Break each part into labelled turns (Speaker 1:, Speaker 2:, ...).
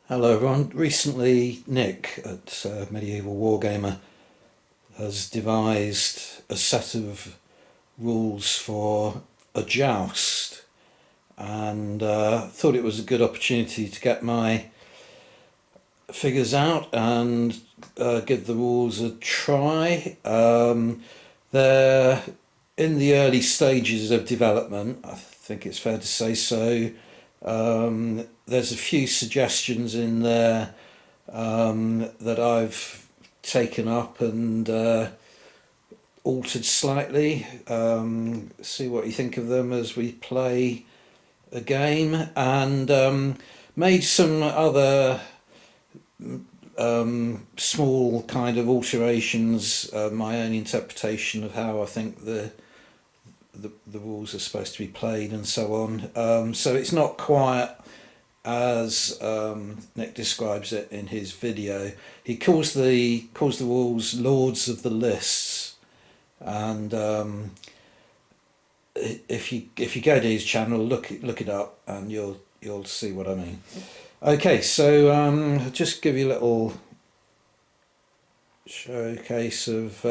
Speaker 1: Hello everyone. Recently Nick at Medieval Wargamer has devised a set of rules for a joust, and thought it was a good opportunity to get my figures out and give the rules a try. They're in the early stages of development, I think it's fair to say so. There's a few suggestions in there that I've taken up and altered slightly. See what you think of them as we play a game, and made some other small kind of alterations, my own interpretation of how I think the rules are supposed to be played and so on. So it's not quite as Nick describes it in his video. He calls the rules Lords of the Lists, and if you go to his channel, look it up, and you'll see what I mean. Okay, so just give you a little showcase of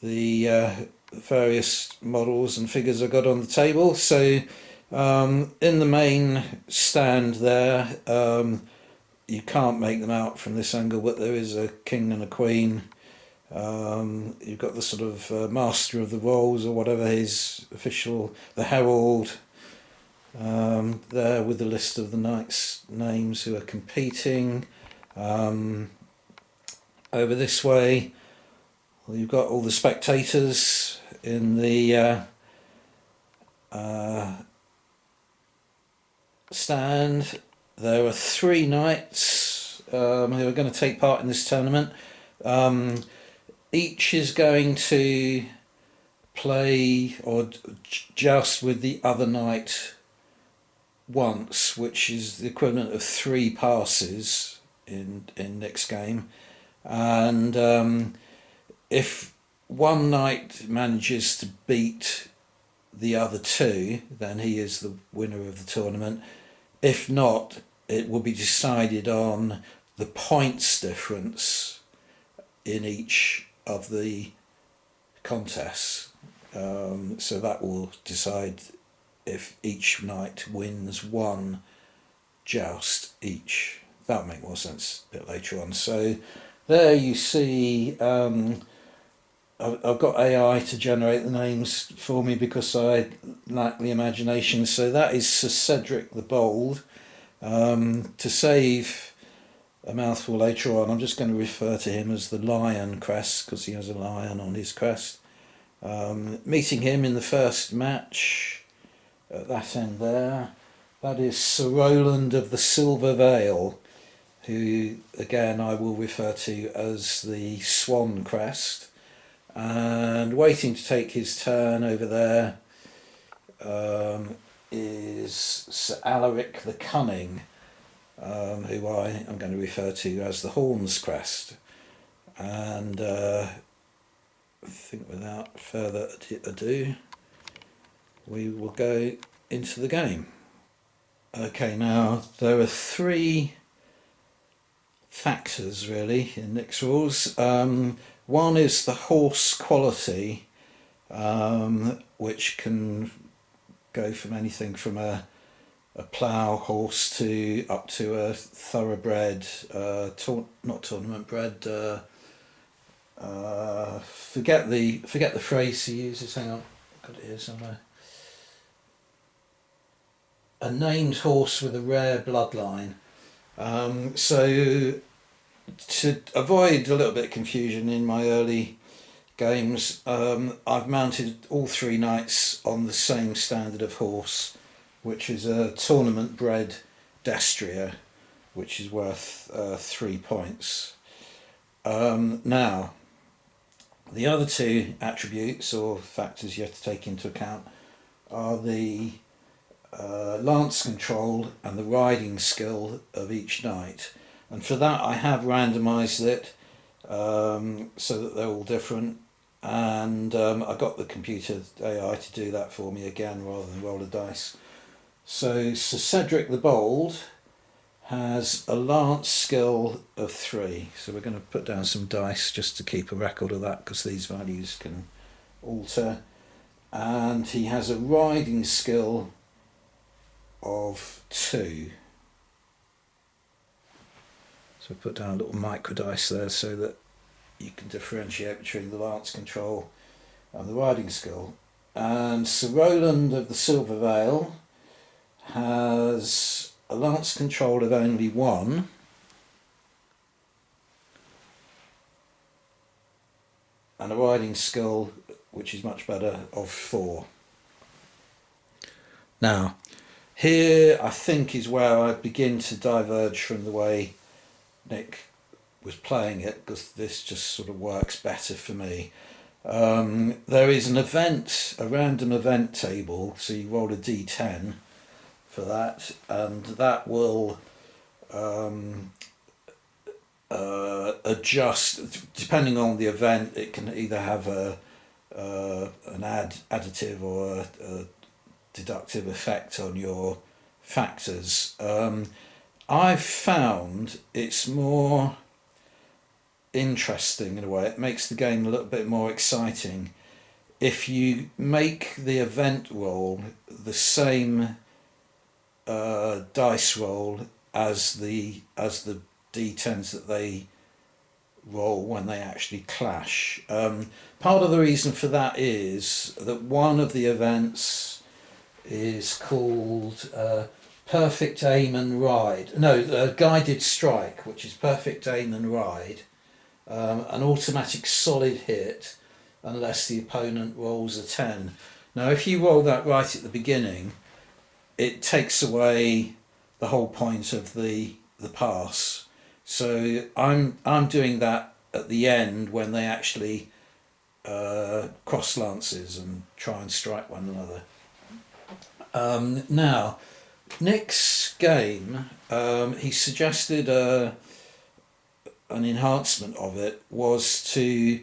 Speaker 1: the various models and figures I got on the table. So in the main stand there, you can't make them out from this angle, but there is a king and a queen. You've got the sort of master of the rolls, or whatever his official, the herald, there with the list of the knights' names who are competing. Over this way, well, you've got all the spectators in the stand. There are 3 knights who are going to take part in this tournament. Each is going to play or joust with the other knight once, which is the equivalent of 3 passes in Nick's game. And if one knight manages to beat the other 2, then he is the winner of the tournament. If not, it will be decided on the points difference in each of the contests. So that will decide if each knight wins 1 joust each. That'll make more sense a bit later on. So there you see, I've got AI to generate the names for me because I lack the imagination. So that is Sir Cedric the Bold. To save a mouthful later on, I'm just going to refer to him as the Lion crest because he has a lion on his crest. Meeting him in the first match at that end there, that is Sir Roland of the Silver Vale, who again I will refer to as the Swan crest. And waiting to take his turn over there is Sir Alaric the Cunning, who I am going to refer to as the Horns crest. And I think without further ado, we will go into the game. Okay, now there are 3 factors really in Nick's rules. One is the horse quality, which can go from anything from a plough horse to up to a thoroughbred, not tournament bred. Forget the phrase he uses. Hang on, I've got it here somewhere. A named horse with a rare bloodline. So to avoid a little bit of confusion in my early games, I've mounted all 3 knights on the same standard of horse, which is a tournament bred destrier, which is worth 3 points. Now, the other 2 attributes or factors you have to take into account are the lance control and the riding skill of each knight. And for that I have randomised it so that they're all different, and I got the computer AI to do that for me again rather than roll a dice. So Sir Cedric the Bold has a lance skill of 3. So we're going to put down some dice just to keep a record of that, because these values can alter. And he has a riding skill of 2. So put down a little micro dice there so that you can differentiate between the lance control and the riding skill. And Sir Roland of the Silver Vale has a lance control of only 1. And a riding skill, which is much better, of 4. Now, here I think is where I begin to diverge from the way Nick was playing it, because this just sort of works better for me. There is an event, a random event table, so you roll a d10 for that, and that will adjust depending on the event. It can either have an additive or a deductive effect on your factors. I've found it's more interesting in a way. It makes the game a little bit more exciting if you make the event roll the same dice roll as the d10s that they roll when they actually clash. Part of the reason for that is that one of the events is called Perfect Aim and Ride. No, Guided Strike, which is Perfect Aim and Ride. An automatic solid hit unless the opponent rolls a 10. Now, if you roll that right at the beginning, it takes away the whole point of the pass. So I'm doing that at the end when they actually cross lances and try and strike one another. Now, Nick's game, he suggested an enhancement of it was to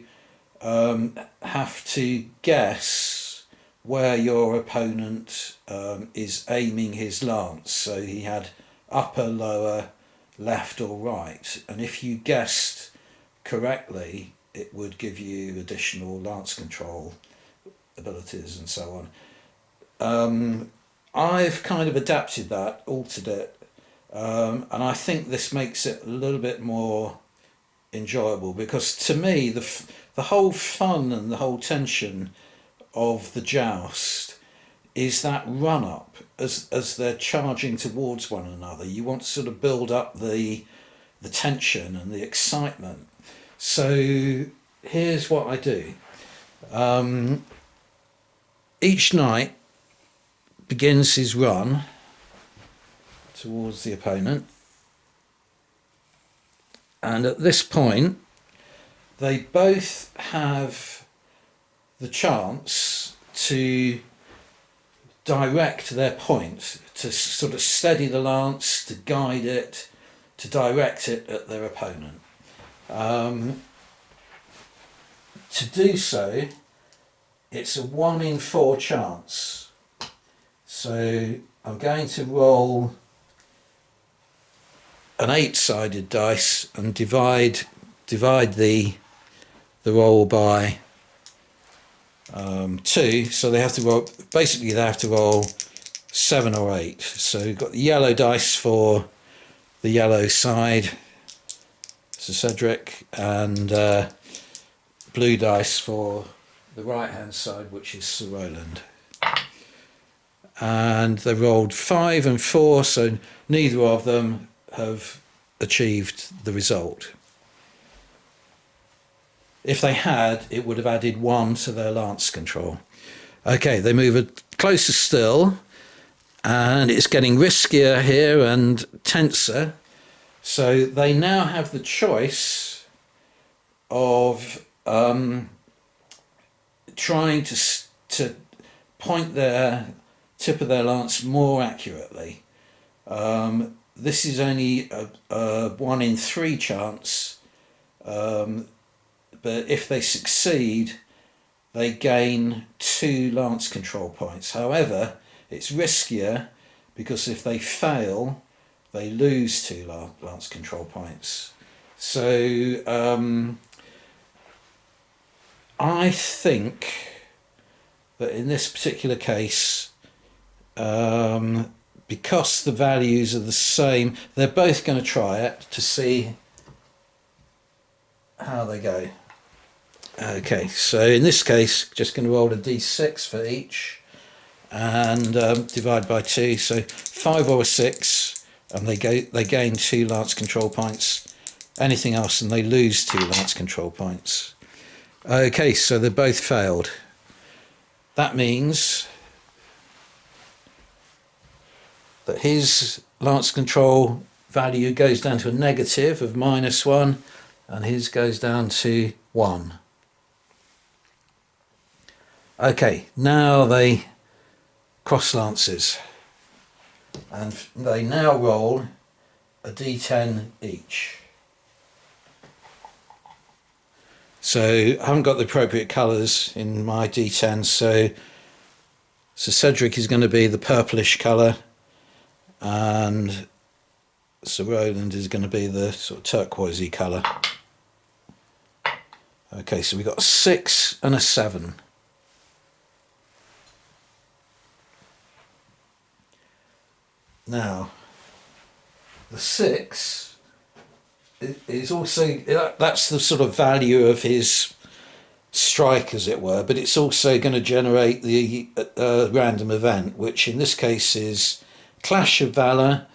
Speaker 1: have to guess where your opponent is aiming his lance. So he had upper, lower, left or right, and if you guessed correctly it would give you additional lance control abilities and so on. I've kind of adapted that, altered it, and I think this makes it a little bit more enjoyable, because to me the whole fun and the whole tension of the joust is that run up as they're charging towards one another. You want to sort of build up the tension and the excitement. So here's what I do. Each knight begins his run towards the opponent, and at this point they both have the chance to direct their point, to sort of steady the lance, to guide it, to direct it at their opponent. To do so, it's a 1 in 4 chance. So I'm going to roll an 8-sided dice and divide the roll by 2, so they have to roll, basically they have to roll 7 or 8. So you've got the yellow dice for the yellow side, Sir Cedric, and blue dice for the right hand side, which is Sir Roland. And they rolled 5 and 4, so neither of them have achieved the result. If they had, it would have added 1 to their lance control. Okay, they move closer still, and it's getting riskier here and tenser. So they now have the choice of trying to point their tip of their lance more accurately. This is only a 1 in 3 chance, but if they succeed, they gain 2 lance control points. However, it's riskier because if they fail, they lose 2 lance control points. So I think that in this particular case, because the values are the same, they're both going to try it to see how they go. Okay, so in this case, just going to roll a d6 for each and divide by 2. So 5 or a 6, and they gain 2 lance control points. Anything else, and they lose 2 lance control points. Okay, so they both failed. That means that his lance control value goes down to a negative of -1, and his goes down to 1. Okay, now they cross lances, and they now roll a d10 each. So I haven't got the appropriate colours in my d10, so Cedric is going to be the purplish colour, and Sir Roland is going to be the sort of turquoisey colour. Okay, so we've got a 6 and a 7. Now, the 6 is also, that's the sort of value of his strike, as it were, but it's also going to generate the random event, which in this case is Clash of Valour,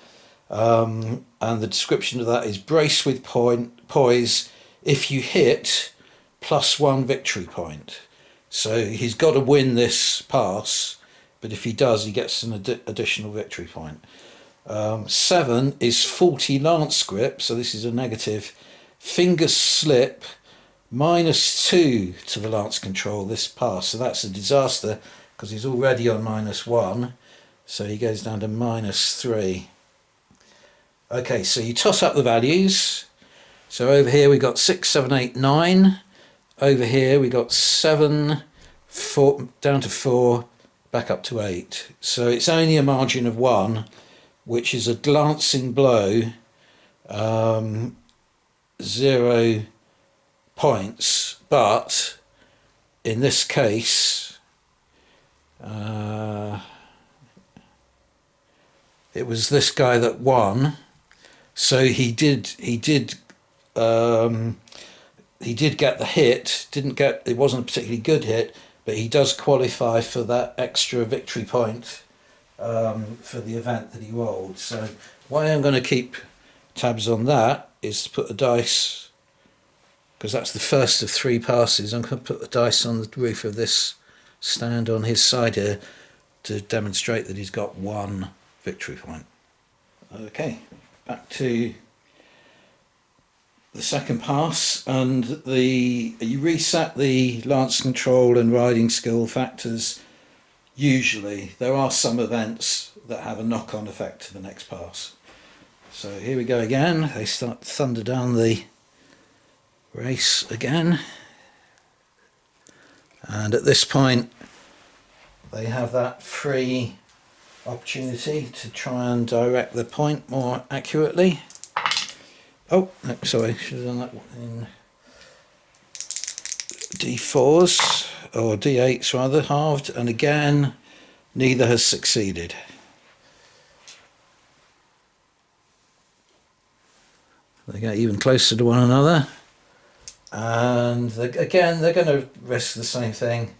Speaker 1: and the description of that is brace with poise. If you hit, +1 victory point. So he's got to win this pass, but if he does, he gets an additional victory point. 7 is 40 lance grip, so this is a negative. Fingers slip, -2 to the lance control this pass, so that's a disaster because he's already on -1, so he goes down to -3. Okay, so you toss up the values. So over here we got 6, 7, 8, 9. Over here we got 7, 4, down to 4, back up to 8. So it's only a margin of 1, which is a glancing blow, 0 points, but in this case it was this guy that won, so he did get the hit. It wasn't a particularly good hit, but he does qualify for that extra victory point for the event that he rolled. So why I'm going to keep tabs on that is to put the dice, because that's the first of 3 passes. I'm going to put the dice on the roof of this stand on his side here to demonstrate that he's got 1 victory point. Okay, back to the second pass, and you reset the lance control and riding skill factors. Usually there are some events that have a knock-on effect to the next pass. So here we go again. They start to thunder down the race again, and at this point they have that free opportunity to try and direct the point more accurately. Oh, no, sorry, should have done that in D4s, or D8s rather, halved, and again neither has succeeded. They get even closer to one another, and again they're going to risk the same thing.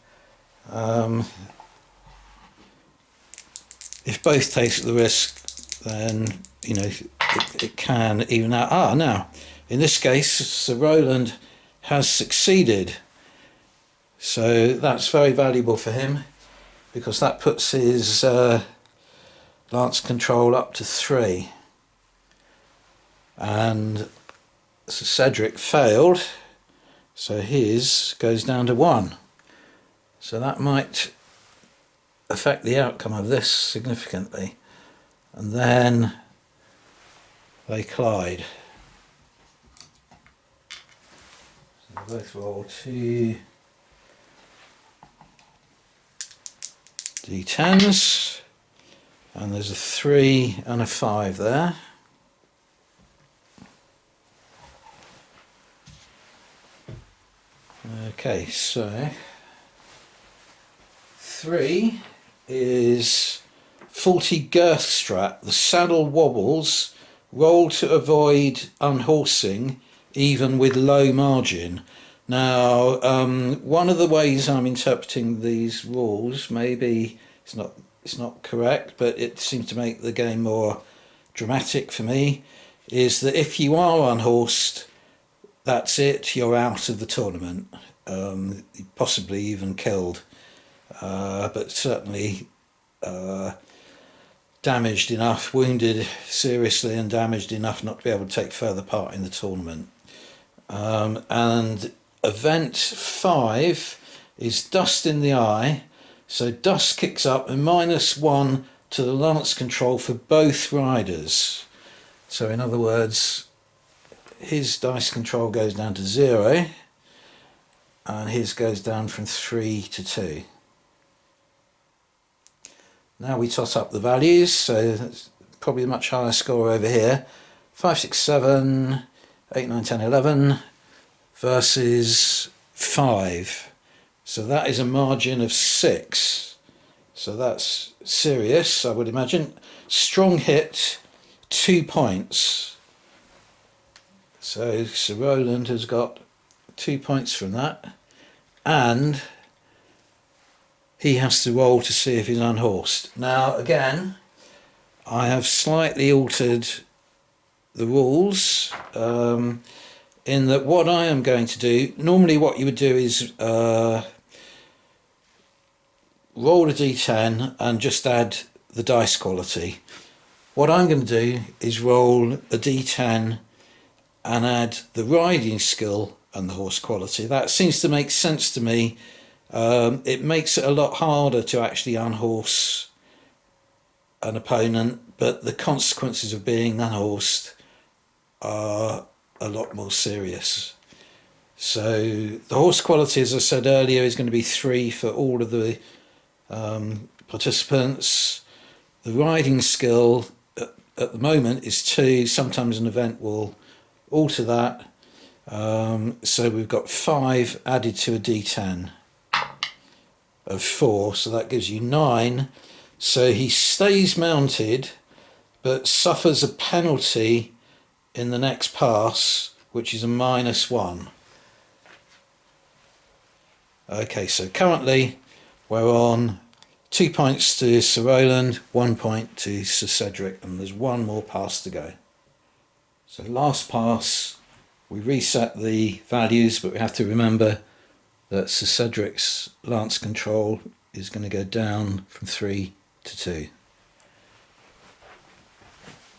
Speaker 1: If both take the risk, then it can even out. Now in this case Sir Roland has succeeded, so that's very valuable for him, because that puts his lance control up to 3, and Sir Cedric failed, so his goes down to 1. So that might affect the outcome of this significantly, and then they collide. So both roll 2 d10s, and there's a 3 and a 5 there. Okay, so 3 is faulty girth strap. The saddle wobbles. Roll to avoid unhorsing, even with low margin. Now, one of the ways I'm interpreting these rules, maybe it's not correct, but it seems to make the game more dramatic for me, is that if you are unhorsed, that's it, you're out of the tournament. Possibly even killed, but certainly damaged enough, wounded seriously and damaged enough not to be able to take further part in the tournament. And event 5 is dust in the eye. So dust kicks up and -1 to the lance control for both riders. So in other words, his dice control goes down to 0 and his goes down from 3 to 2. Now we tot up the values, so that's probably a much higher score over here. 5, 6, 7, 8, 9, 10, 11 versus 5. So that is a margin of 6. So that's serious, I would imagine. Strong hit, 2 points. So Sir Roland has got 2 points from that. And he has to roll to see if he's unhorsed. Now, again, I have slightly altered the rules in that what I am going to do, normally what you would do is roll a d10 and just add the dice quality. What I'm going to do is roll a d10 and add the riding skill and the horse quality. That seems to make sense to me. It makes it a lot harder to actually unhorse an opponent, but the consequences of being unhorsed are a lot more serious. So the horse quality, as I said earlier, is going to be 3 for all of the participants. The riding skill at the moment is 2. Sometimes an event will alter that. So we've got 5 added to a d10 of 4, so that gives you 9. So he stays mounted but suffers a penalty in the next pass, which is a -1. Okay, so currently we're on 2 points to Sir Roland, 1 point to Sir Cedric, and there's one more pass to go. So last pass, we reset the values, but we have to remember that Sir Cedric's lance control is going to go down from 3 to 2.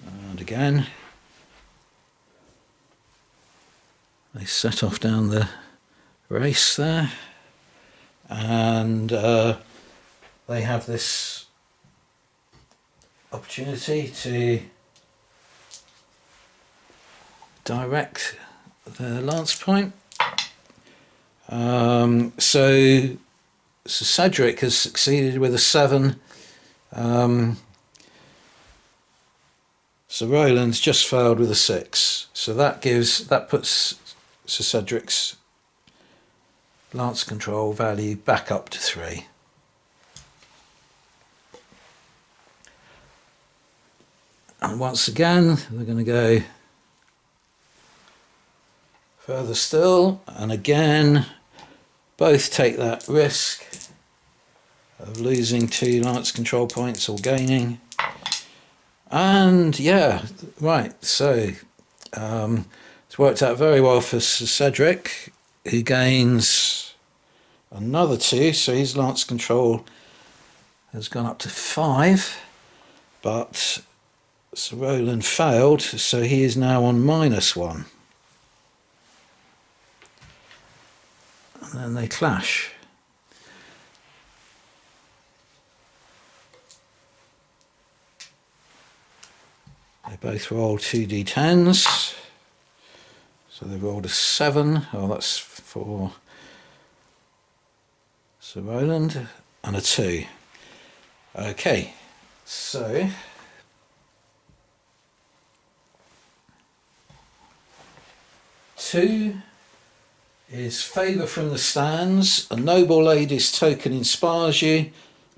Speaker 1: And again, they set off down the race there, and they have this opportunity to direct the lance point. So Sir Cedric has succeeded with a 7. Sir Roland's just failed with a 6. So that puts Sir Cedric's lance control value back up to 3. And once again, we're going to go further still, and again, both take that risk of losing 2 lance control points or gaining. And yeah, right, so it's worked out very well for Sir Cedric, who gains another 2, so his lance control has gone up to 5, but Sir Roland failed, so he is now on -1. And then they clash. They both roll 2 d10s. So they rolled a 7. Oh, that's for Sir Roland. And a 2. Okay, so two is favour from the stands. A noble lady's token inspires you.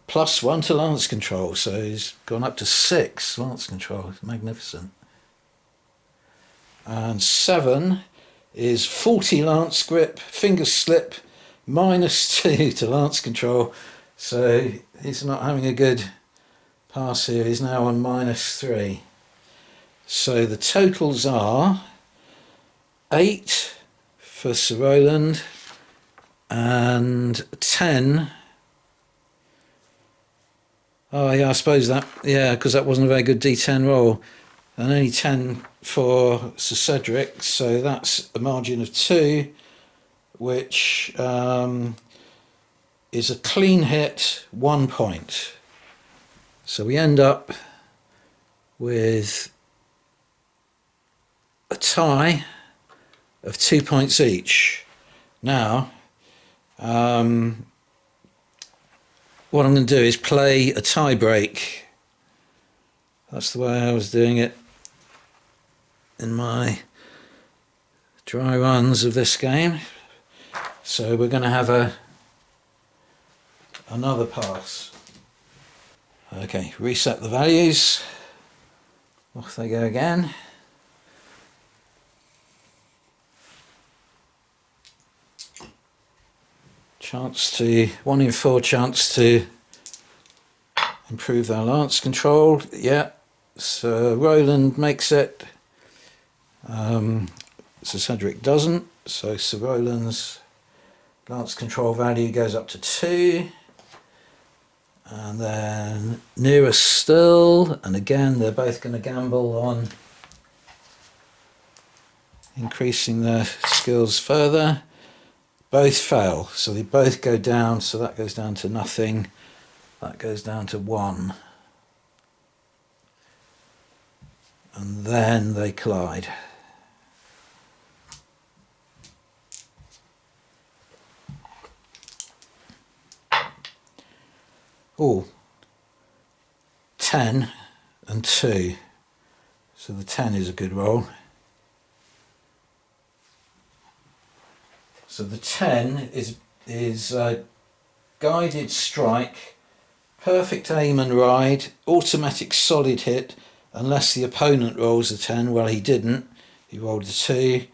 Speaker 1: +1 to lance control. So he's gone up to 6 lance control. Magnificent. And 7 is 40 lance grip, finger slip, -2 to lance control. So he's not having a good pass here. He's now on -3. So the totals are 8 for Sir Roland and 10. Oh yeah, I suppose that, yeah, because that wasn't a very good D10 roll. And only 10 for Sir Cedric, so that's a margin of 2, which is a clean hit, 1 point. So we end up with a tie of 2 points each. Now, what I'm going to do is play a tie break. That's the way I was doing it in my dry runs of this game. So we're going to have another pass. Okay, reset the values. Off they go again. Chance to 1 in 4 chance to improve their lance control. Yeah, so Roland makes it. Sir Cedric doesn't. So Sir Roland's lance control value goes up to 2. And then nearest still, and again they're both going to gamble on increasing their skills further. Both fail, so they both go down, so that goes down to nothing, that goes down to 1. And then they collide. Oh, 10 and 2. So the 10 is a good roll. So the 10 is guided strike, perfect aim and ride, automatic solid hit, unless the opponent rolls a 10. Well, he didn't. He rolled a 2.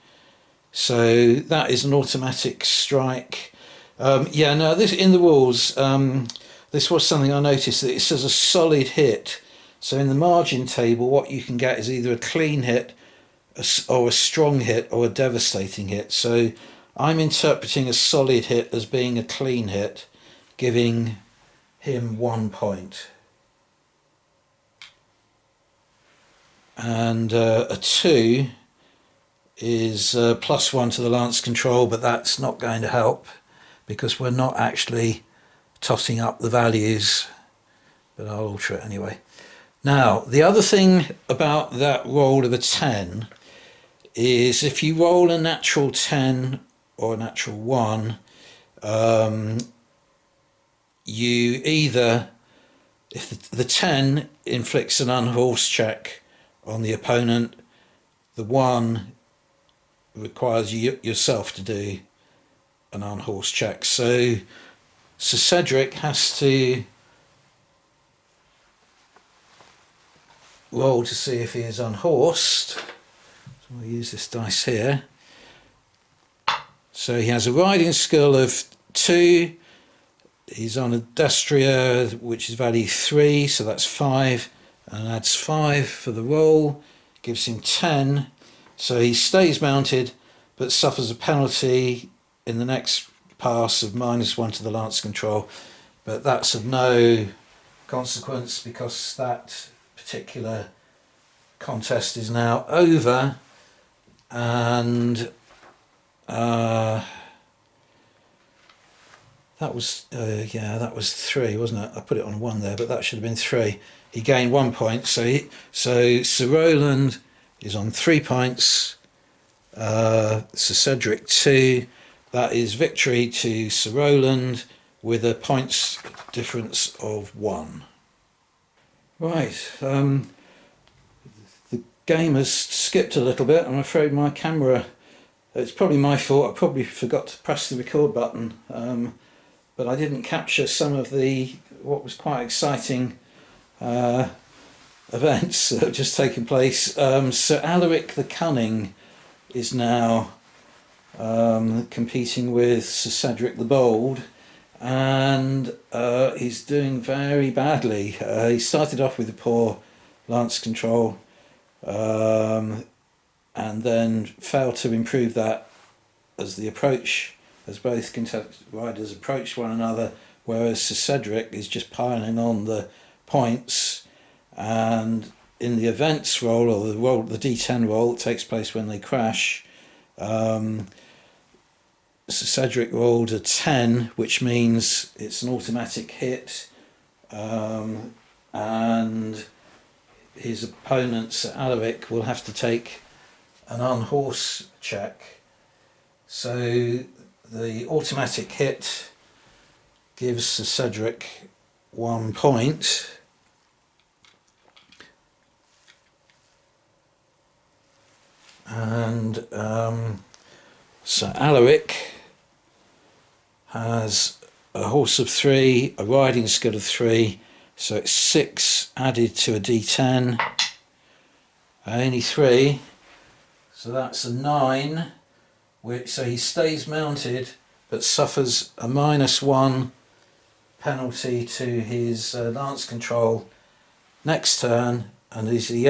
Speaker 1: So that is an automatic strike. Yeah, no, this in the rules. This was something I noticed, that it says a solid hit. So in the margin table, what you can get is either a clean hit, or a strong hit, or a devastating hit. So I'm interpreting a solid hit as being a clean hit, giving him 1 point. And a 2 is +1 to the lance control, but that's not going to help because we're not actually tossing up the values, but I'll alter it anyway. Now, the other thing about that roll of a 10 is if you roll a natural 10 or a natural 1, you either, if the 10 inflicts an unhorsed check on the opponent, the 1 requires yourself to do an unhorsed check. So Sir Cedric has to roll to see if he is unhorsed. So I'll use this dice here. So he has a riding skill of 2. He's on a Destria, which is value 3, so that's 5, and adds 5 for the roll, gives him 10. So he stays mounted, but suffers a penalty in the next pass of -1 to the lance control. But that's of no consequence because that particular contest is now over, and that was 3, wasn't it? I put it on 1 there, but that should have been 3. He gained 1 point, so Sir Roland is on 3 points. Sir Cedric 2. That is victory to Sir Roland with a points difference of 1. Right, the game has skipped a little bit. I'm afraid my camera It's probably my fault. I probably forgot to press the record button, but I didn't capture some of what was quite exciting events that have just taken place. Sir Alaric the Cunning is now competing with Sir Cedric the Bold, and he's doing very badly. He started off with a poor lance control, and then failed to improve that as both riders approached one another, whereas Sir Cedric is just piling on the points. And in the events roll, or the D10 roll that takes place when they crash, Sir Cedric rolled a 10, which means it's an automatic hit, and his opponent, Sir Alaric, will have to take an unhorse check. So the automatic hit gives Sir Cedric 1 point. And Sir Alaric has a horse of 3, a riding skill of 3, so it's 6 added to a D10, only 3, so that's a 9, so he stays mounted but suffers a -1 penalty to his lance control next turn, and as he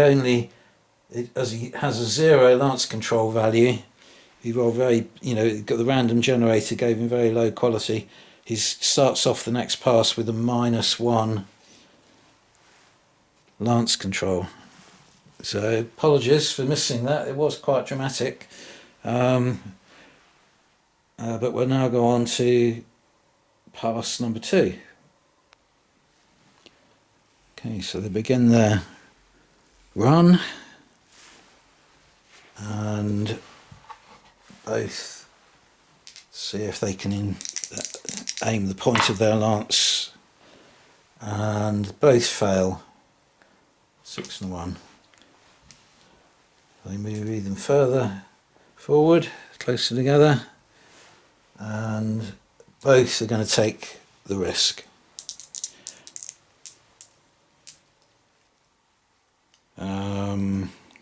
Speaker 1: has a 0 lance control value, he rolled got the random generator, gave him very low quality. He starts off the next pass with a -1 lance control. So apologies for missing that, it was quite dramatic. But we'll now go on to pass number 2. Okay, so they begin their run, and both see if they can aim the point of their lance, and both fail. 6 and 1. They move even further forward, closer together, and both are going to take the risk.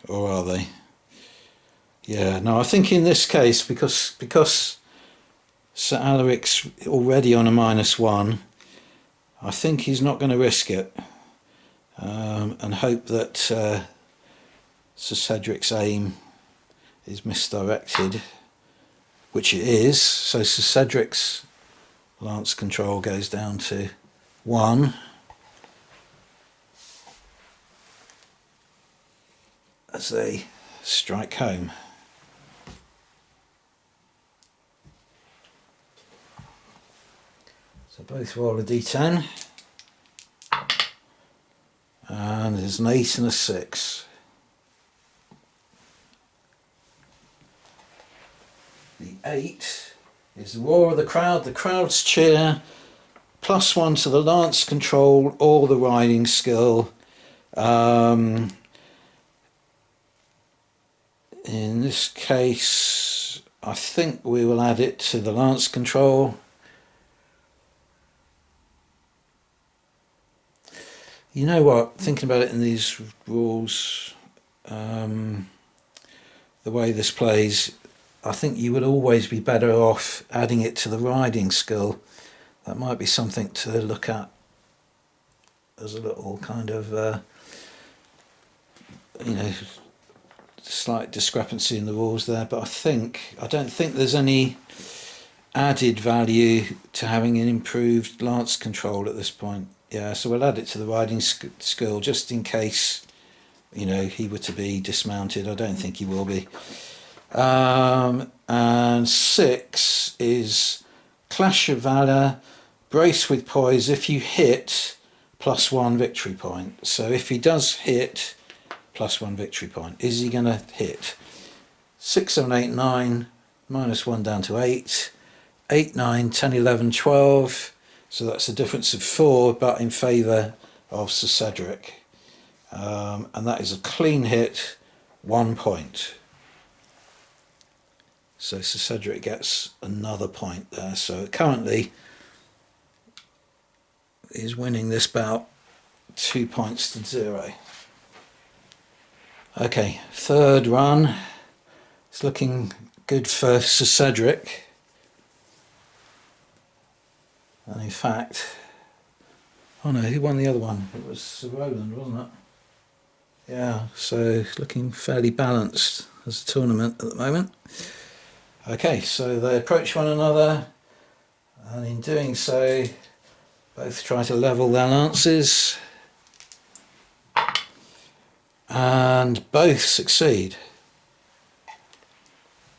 Speaker 1: Or are they? Yeah, no, I think in this case, because Sir Alaric's already on a -1, I think he's not going to risk it, and hope that Sir Cedric's aim is misdirected, which it is. So Sir Cedric's lance control goes down to 1. As they strike home. So both roll a D10, and there's an 8 and a 6. The 8 is the roar of the crowd. The crowd's cheer, +1 to the lance control or the riding skill. In this case, I think we will add it to the lance control. You know what, thinking about it in these rules, the way this plays, I think you would always be better off adding it to the riding skill. That might be something to look at as a little kind of, slight discrepancy in the rules there, but I don't think there's any added value to having an improved lance control at this point. Yeah, so we'll add it to the riding skill just in case, he were to be dismounted. I don't think he will be. And 6 is Clash of Valour, brace with poise. If you hit, +1 victory point. So if he does hit, +1 victory point. Is he going to hit? 6, 7, 8, 9, -1 down to 8. 8, 9, 10, 11, 12. So that's a difference of 4, but in favour of Sir Cedric. And that is a clean hit, 1 point. So Sir Cedric gets another point there. So currently he's winning this bout 2 points to 0. Okay, third run. It's looking good for Sir Cedric. And in fact, oh no, who won the other one? It was Sir Roland, wasn't it? Yeah, so it's looking fairly balanced as a tournament at the moment. Okay, so they approach one another, and in doing so, both try to level their lances, and both succeed.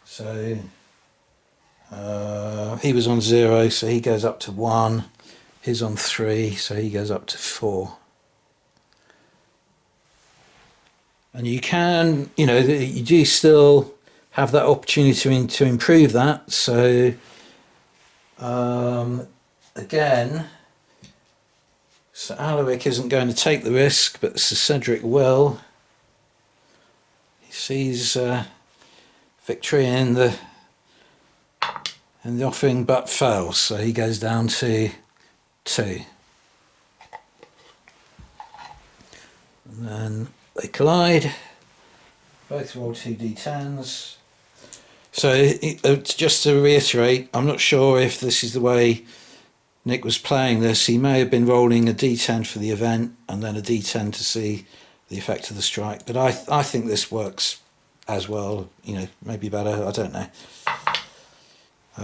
Speaker 1: So he was on 0, so he goes up to 1. He's on 3, so he goes up to 4. And you can, you know, you do still have that opportunity to improve that. So again, Sir Alaric isn't going to take the risk, but Sir Cedric will. He sees victory in the offing, but fails, so he goes down to 2. And then they collide. Both roll 2 d10s. So just to reiterate, I'm not sure if this is the way Nick was playing this. He may have been rolling a d10 for the event and then a d10 to see the effect of the strike. But I think this works as well, you know, maybe better, I don't know.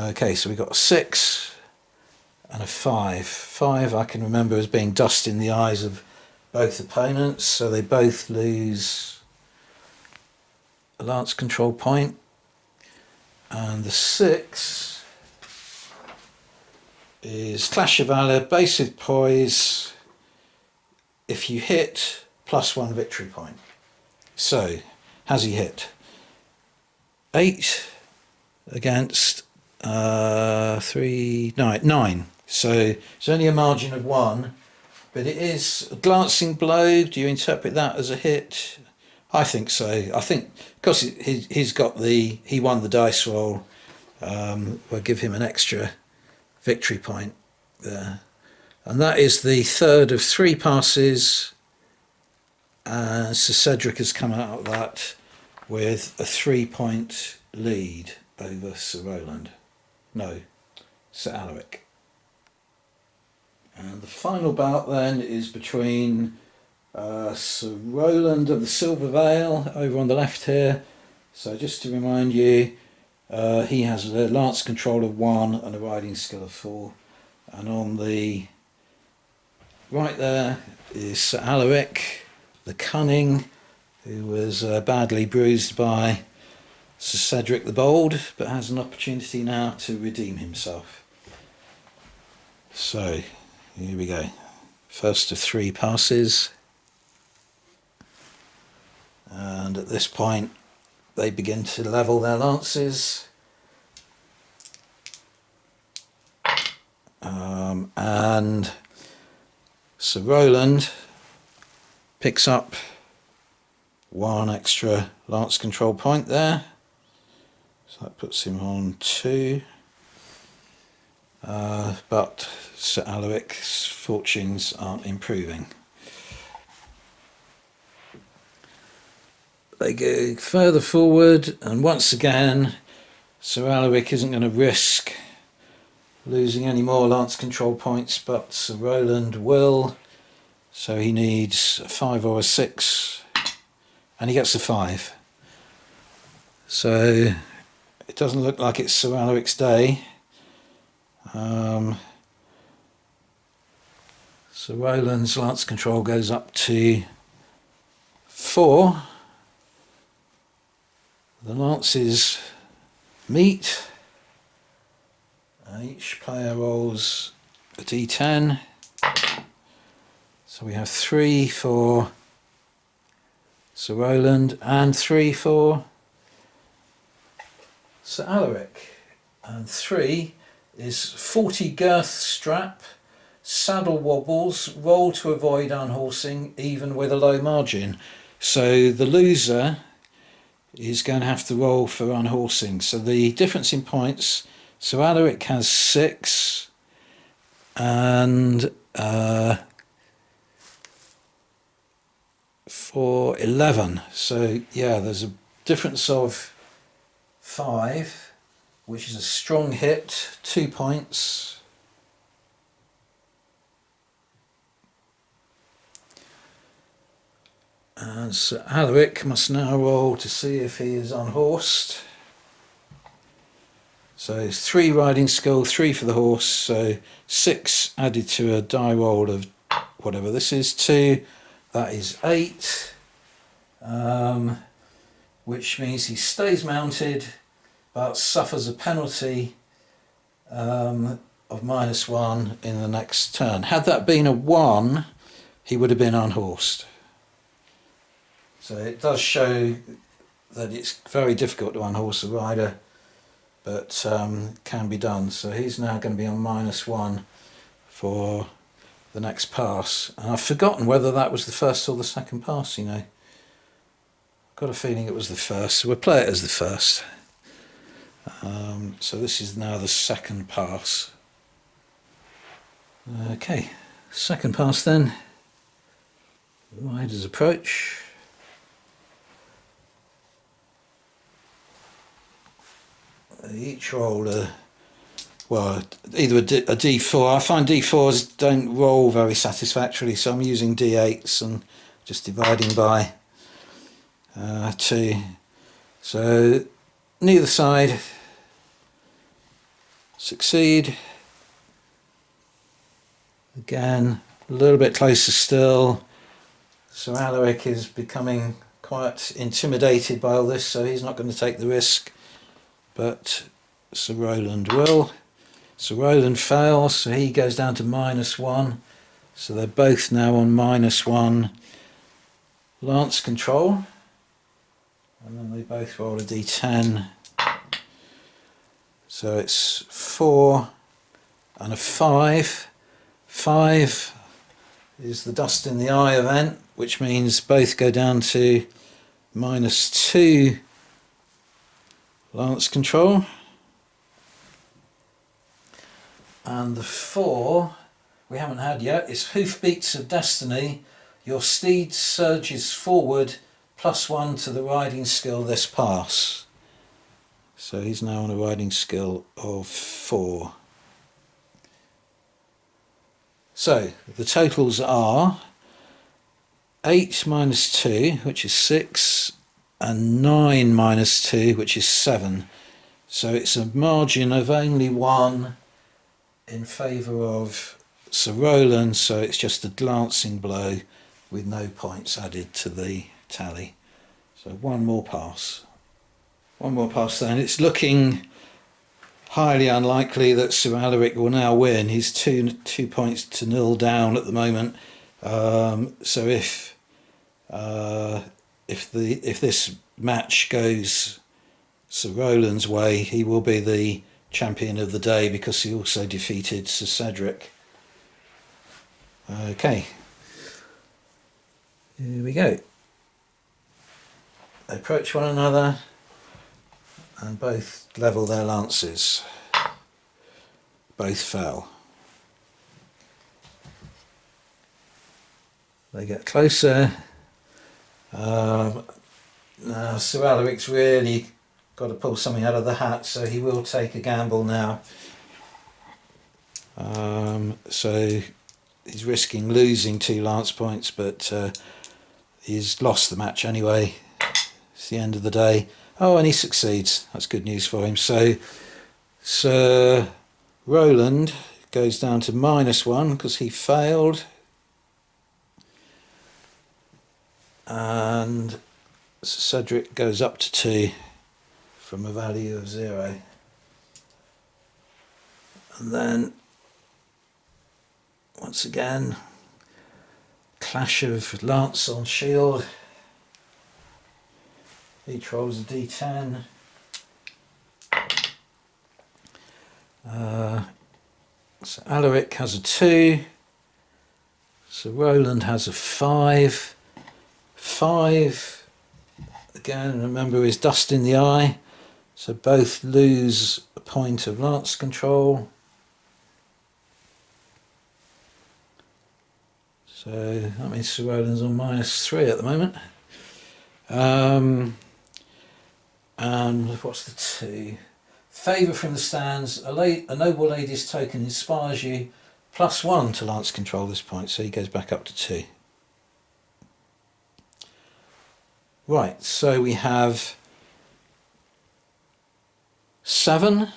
Speaker 1: Okay, so we got a 6 and a 5. 5 I can remember as being dust in the eyes of both opponents, so they both lose a lance control point. And the 6 is Clash of Valor, base with poise. If you hit, +1 victory point. So, has he hit? 8 against 3, 9. So it's only a margin of 1, but it is a glancing blow. Do you interpret that as a hit? I think so. I think because he's got he won the dice roll, we'll give him an extra victory point there. And that is the third of 3 passes. Sir Cedric has come out of that with a 3-point lead over Sir Roland. No, Sir Alaric. And the final bout then is between Sir Roland of the Silver Veil over on the left here. So just to remind you, he has a lance control of 1 and a riding skill of 4. And on the right there is Sir Alaric, the Cunning, who was badly bruised by Sir Cedric the Bold, but has an opportunity now to redeem himself. So, here we go. First of 3 passes. And at this point, they begin to level their lances. And Sir Roland picks up 1 extra lance control point there. So that puts him on 2. But Sir Alaric's fortunes aren't improving. They go further forward, and once again, Sir Alaric isn't going to risk losing any more lance control points, but Sir Roland will. So he needs a 5 or a 6, and he gets a 5. So it doesn't look like it's Sir Alaric's day. Sir Roland's lance control goes up to 4. The lances meet. Each player rolls a d10. So we have 3 for Sir Roland and 3 for Sir Alaric. And 3 is 40 girth strap, saddle wobbles, roll to avoid unhorsing, even with a low margin. So the loser is going to have to roll for unhorsing. So the difference in points, Sir Alaric has 6 and for 11. So yeah, there's a difference of 5, which is a strong hit, 2 points. And Sir Alaric must now roll to see if he is unhorsed. So it's 3 riding skill, 3 for the horse, so 6 added to a die roll of whatever this is, 2, that is 8, which means he stays mounted but suffers a penalty of -1 in the next turn. Had that been a 1, he would have been unhorsed. So it does show that it's very difficult to unhorse a rider, but can be done. So he's now going to be on -1 for the next pass. And I've forgotten whether that was the first or the second pass, you know. I've got a feeling it was the first, so we'll play it as the first. So this is now the second pass. Okay, second pass then. Rider's approach. Each roll either a D4. I find D4s don't roll very satisfactorily, so I'm using D8s and just dividing by 2. So neither side succeed. Again, a little bit closer still. Sir Alaric is becoming quite intimidated by all this, so he's not going to take the risk. But Sir Roland will. Sir Roland fails, so he goes down to -1. So they're both now on -1 lance control. And then they both roll a D10. So it's 4 and a 5. 5 is the dust in the eye event, which means both go down to -2 lance control. And the 4 we haven't had yet is Hoofbeats of Destiny. Your steed surges forward, +1 to the riding skill this pass. So he's now on a riding skill of 4. So the totals are 8 minus 2, which is 6, and 9 minus 2, which is 7. So it's a margin of only 1 in favour of Sir Roland, so it's just a glancing blow with no points added to the tally. So one more pass. One more pass then. It's looking highly unlikely that Sir Alaric will now win. He's 2 points to 0 down at the moment. So if this match goes Sir Roland's way, he will be the champion of the day because he also defeated Sir Cedric. Okay, here we go. They approach one another and both level their lances. Both fell. They get closer. Now Sir Alaric's really got to pull something out of the hat, so he will take a gamble now. So he's risking losing 2 lance points, but he's lost the match anyway. It's the end of the day. Oh, and he succeeds. That's good news for him. So Sir Roland goes down to -1 because he failed. And Sir Cedric goes up to 2 from a value of 0. And then once again, clash of lance on shield. Each rolls a D10. So Alaric has a 2. So Roland has a 5. 5 again, remember, is dust in the eye, so both lose a point of lance control. So that means Sir Roland's on -3 at the moment. And what's the 2? Favour from the stands. A noble lady's token inspires you. +1 to lance control this point, so he goes back up to 2. Right, so we have 7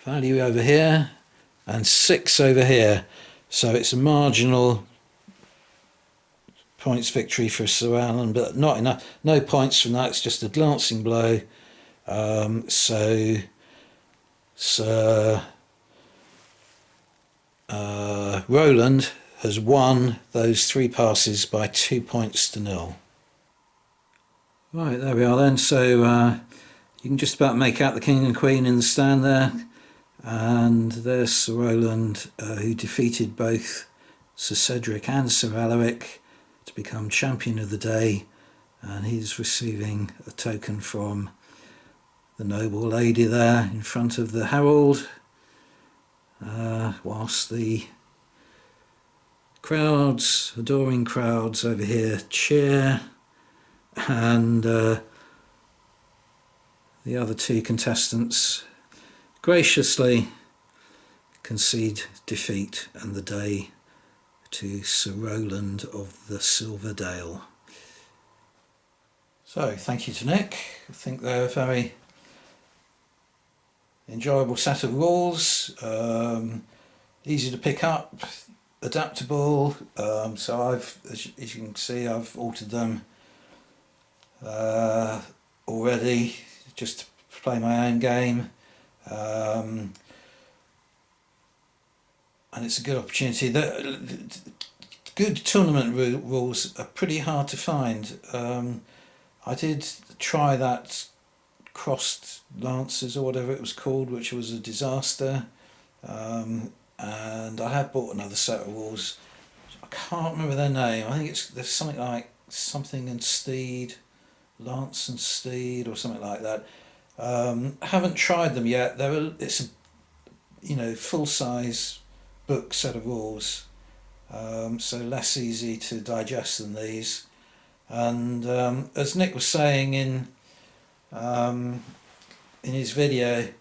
Speaker 1: value over here and 6 over here. So it's a marginal points victory for Sir Alan, but not enough. No points from that. It's just a glancing blow. So Sir Roland has won those 3 passes by 2 points to 0. Right, there we are then. So you can just about make out the King and Queen in the stand there. And there's Sir Roland, who defeated both Sir Cedric and Sir Alaric to become champion of the day. And he's receiving a token from the noble lady there in front of the herald, whilst the crowds, adoring crowds over here, cheer, and the other 2 contestants graciously concede defeat and the day to Sir Roland of the Silverdale. So thank you to Nick. I think they're a very enjoyable set of rules, easy to pick up, adaptable. So I've, as you can see, I've altered them already just to play my own game, and it's a good opportunity. The good tournament rules are pretty hard to find. I did try that crossed lances or whatever it was called, which was a disaster, and I have bought another set of rules. I can't remember their name. I think there's something like something and steed, lance and steed, or something like that. I haven't tried them yet. It's a full size book set of rules, so less easy to digest than these. And as Nick was saying in his video,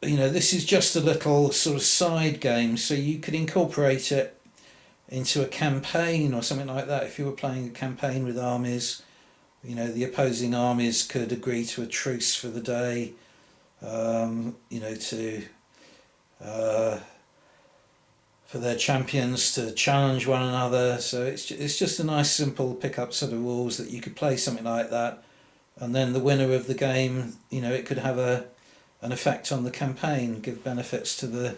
Speaker 1: this is just a little sort of side game, so you could incorporate it into a campaign or something like that. If you were playing a campaign with armies, the opposing armies could agree to a truce for the day, for their champions to challenge one another. So it's just a nice simple pick up set of rules that you could play something like that, and then the winner of the game, it could have an effect on the campaign, give benefits to the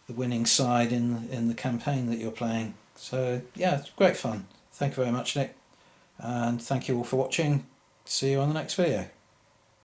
Speaker 1: winning side in the campaign that you're playing. So yeah, it's great fun. Thank you very much, Nick, and thank you all for watching. See you on the next video.